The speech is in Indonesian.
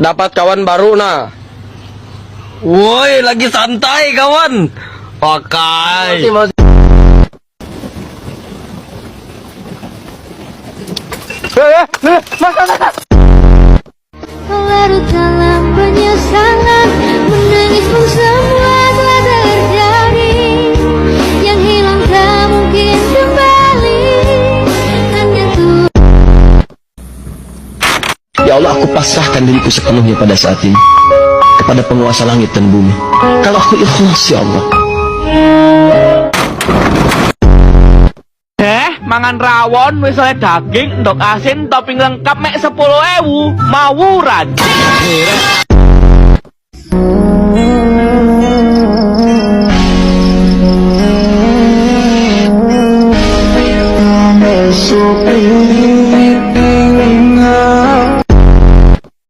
Dapat kawan baru nah. Woi, lagi santai kawan. Pakai. Larut dalam penyesalan, menangis pun semua telah terjadi. Yang hilang tak mungkin kembali. Hanya tuh. Ya Allah, aku pasrahkan diriku sepenuhnya pada saat ini kepada penguasa langit dan bumi. Kalau aku ikhlas, ya Allah. Mangan rawon wis oleh daging, ndok asin, topping lengkap mek 10.000. Mawuran. Masuk